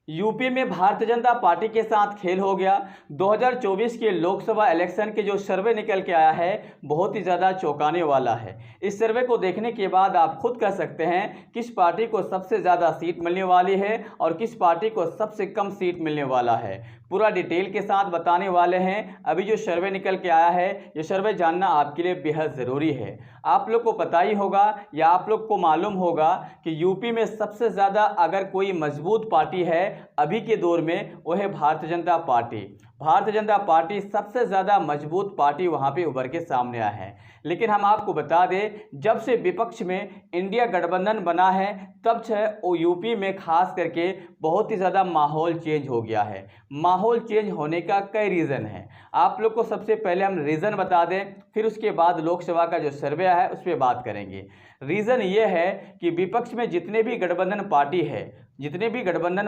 UP में Bharatiya Janata party के साथ खेल हो गया। 2024 के लोकसभा इलेक्शन के जो सर्वे निकल के आया है बहुत ही ज़्यादा चौंकाने वाला है। इस सर्वे को देखने के बाद आप खुद कह सकते हैं किस पार्टी को सबसे ज़्यादा सीट मिलने वाली है और किस पार्टी को सबसे कम सीट मिलने वाला है। पूरा डिटेल के साथ बताने वाले हैं। अभी जो सर्वे निकल के आया है ये सर्वे जानना आपके लिए बेहद ज़रूरी है। आप लोग को पता ही होगा या आप लोग को मालूम होगा कि यूपी में सबसे ज़्यादा अगर कोई मजबूत पार्टी है अभी के दौर में वो है भारतीय जनता पार्टी। भारतीय जनता पार्टी सबसे ज़्यादा मजबूत पार्टी वहाँ पे उभर के सामने आया है। लेकिन हम आपको बता दें जब से विपक्ष में इंडिया गठबंधन बना है तब से वो यूपी में खास करके बहुत ही ज़्यादा माहौल चेंज हो गया है। माहौल चेंज होने का कई रीज़न है। आप लोग को सबसे पहले हम रीज़न बता दें फिर उसके बाद लोकसभा का जो सर्वे है उस पर बात करेंगे। रीज़न ये है कि विपक्ष में जितने भी गठबंधन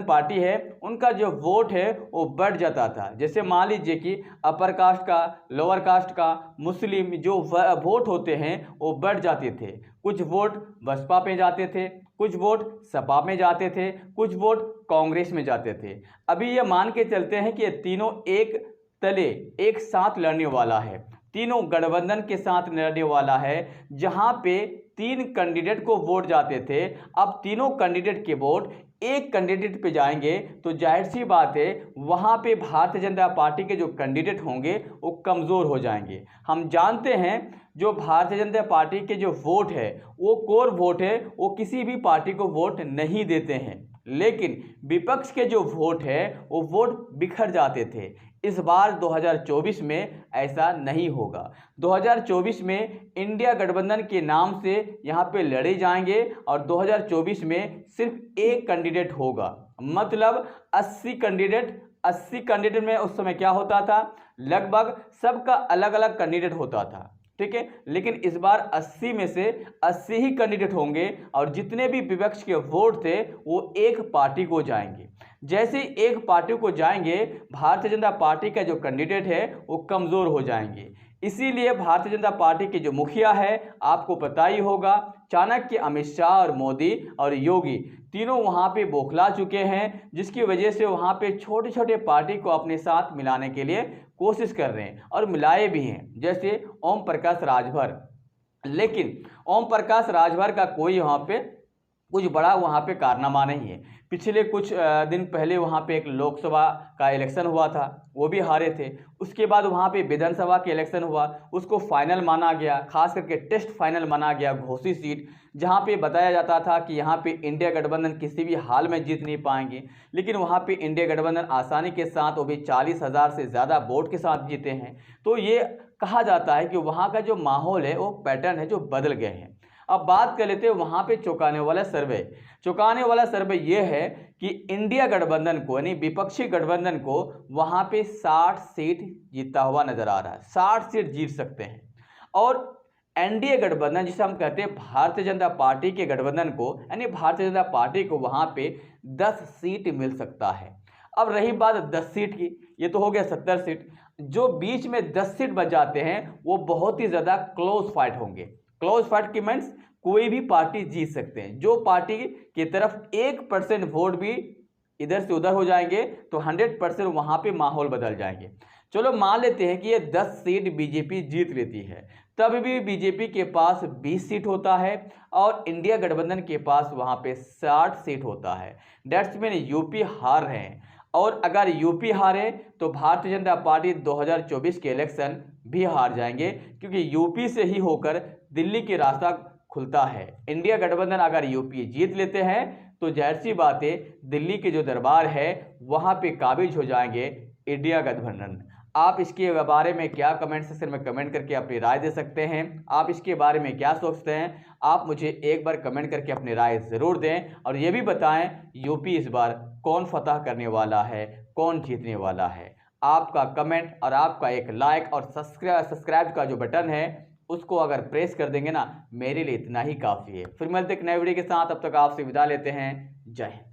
पार्टी है उनका जो वोट है वो बढ़ जाता था। जैसे मान लीजिए कि अपर कास्ट का, लोअर कास्ट का, मुस्लिम जो वोट होते हैं वो बढ़ जाते थे। कुछ वोट बसपा पे जाते थे, कुछ वोट सपा में जाते थे, कुछ वोट कांग्रेस में जाते थे। अभी ये मान के चलते हैं कि ये तीनों एक तले एक साथ लड़ने वाला है, तीनों गठबंधन के साथ लड़ने वाला है। जहां पे 3 कैंडिडेट को वोट जाते थे अब तीनों कैंडिडेट के वोट एक कैंडिडेट पे जाएंगे तो जाहिर सी बात है वहां पे भारतीय जनता पार्टी के जो कैंडिडेट होंगे वो कमज़ोर हो जाएंगे। हम जानते हैं जो भारतीय जनता पार्टी के जो वोट है वो कोर वोट है, वो किसी भी पार्टी को वोट नहीं देते हैं। लेकिन विपक्ष के जो वोट है वो वोट बिखर जाते थे। इस बार 2024 में ऐसा नहीं होगा। 2024 में इंडिया गठबंधन के नाम से यहाँ पे लड़े जाएंगे और 2024 में सिर्फ एक कैंडिडेट होगा। मतलब 80 कैंडिडेट में उस समय क्या होता था, लगभग सबका अलग अलग कैंडिडेट होता था, ठीक है। लेकिन इस बार 80 में से 80 ही कैंडिडेट होंगे और जितने भी विपक्ष के वोट थे वो एक पार्टी को जाएंगे। जैसे एक पार्टी को जाएंगे भारतीय जनता पार्टी का जो कैंडिडेट है वो कमज़ोर हो जाएंगे। इसीलिए भारतीय जनता पार्टी के जो मुखिया है आपको पता ही होगा, चाणक्य, अमित शाह और मोदी और योगी तीनों वहाँ पे बौखला चुके हैं, जिसकी वजह से वहाँ पे छोटे छोटे पार्टी को अपने साथ मिलाने के लिए कोशिश कर रहे हैं और मिलाए भी हैं, जैसे ओम प्रकाश राजभर। लेकिन ओम प्रकाश राजभर का कोई वहाँ पे कुछ बड़ा वहाँ पे कारनामा नहीं है। पिछले कुछ दिन पहले वहाँ पे एक लोकसभा का इलेक्शन हुआ था, वो भी हारे थे। उसके बाद वहाँ पे विधानसभा के इलेक्शन हुआ, उसको फाइनल माना गया, खास करके टेस्ट फाइनल माना गया, घोषित सीट, जहाँ पे बताया जाता था कि यहाँ पे इंडिया गठबंधन किसी भी हाल में जीत नहीं पाएंगे। लेकिन वहाँ पे इंडिया गठबंधन आसानी के साथ, वो भी 40,000 से ज़्यादा वोट के साथ जीते हैं। तो ये कहा जाता है कि वहाँ का जो माहौल है वो पैटर्न है जो बदल गए हैं। अब बात कर लेते हैं वहाँ पे चौंकाने वाला सर्वे ये है कि इंडिया गठबंधन को यानी विपक्षी गठबंधन को वहाँ पे 60 सीट जीतता हुआ नजर आ रहा है। 60 सीट जीत सकते हैं। और एनडीए गठबंधन जिसे हम कहते हैं भारतीय जनता पार्टी के गठबंधन को यानी भारतीय जनता पार्टी को वहाँ पे 10 सीट मिल सकता है। अब रही बात 10 सीट की, ये तो हो गया 70 सीट। जो बीच में 10 सीट बच जाते हैं वो बहुत ही ज़्यादा क्लोज फाइट होंगे। क्लोज फाइट की मीन्स कोई भी पार्टी जीत सकते हैं। जो पार्टी की तरफ 1% वोट भी इधर से उधर हो जाएंगे तो 100% वहां पे माहौल बदल जाएंगे। चलो मान लेते हैं कि ये 10 सीट बीजेपी जीत लेती है, तब भी बीजेपी के पास 20 सीट होता है और इंडिया गठबंधन के पास वहां पे 60 सीट होता है। डेट्स मीन यूपी हार रहे हैं। और अगर यूपी हारे तो भारतीय जनता पार्टी 2024 के इलेक्शन भी हार जाएंगे, क्योंकि यूपी से ही होकर दिल्ली के रास्ता खुलता है। इंडिया गठबंधन अगर यूपी जीत लेते हैं तो जाहिर सी बात है दिल्ली के जो दरबार है वहां पे काबिज हो जाएंगे इंडिया गठबंधन। आप इसके बारे में क्या कमेंट सेक्शन में कमेंट करके अपनी राय दे सकते हैं। आप इसके बारे में क्या सोचते हैं, आप मुझे एक बार कमेंट करके अपनी राय ज़रूर दें। और ये भी बताएं यूपी इस बार कौन फतह करने वाला है, कौन जीतने वाला है। आपका कमेंट और आपका एक लाइक और सब्सक्राइब का जो बटन है उसको अगर प्रेस कर देंगे ना, मेरे लिए इतना ही काफ़ी है। फिर मिलते एक नए वीडियो के साथ, अब तक आपसे विदा लेते हैं। जय हिंद।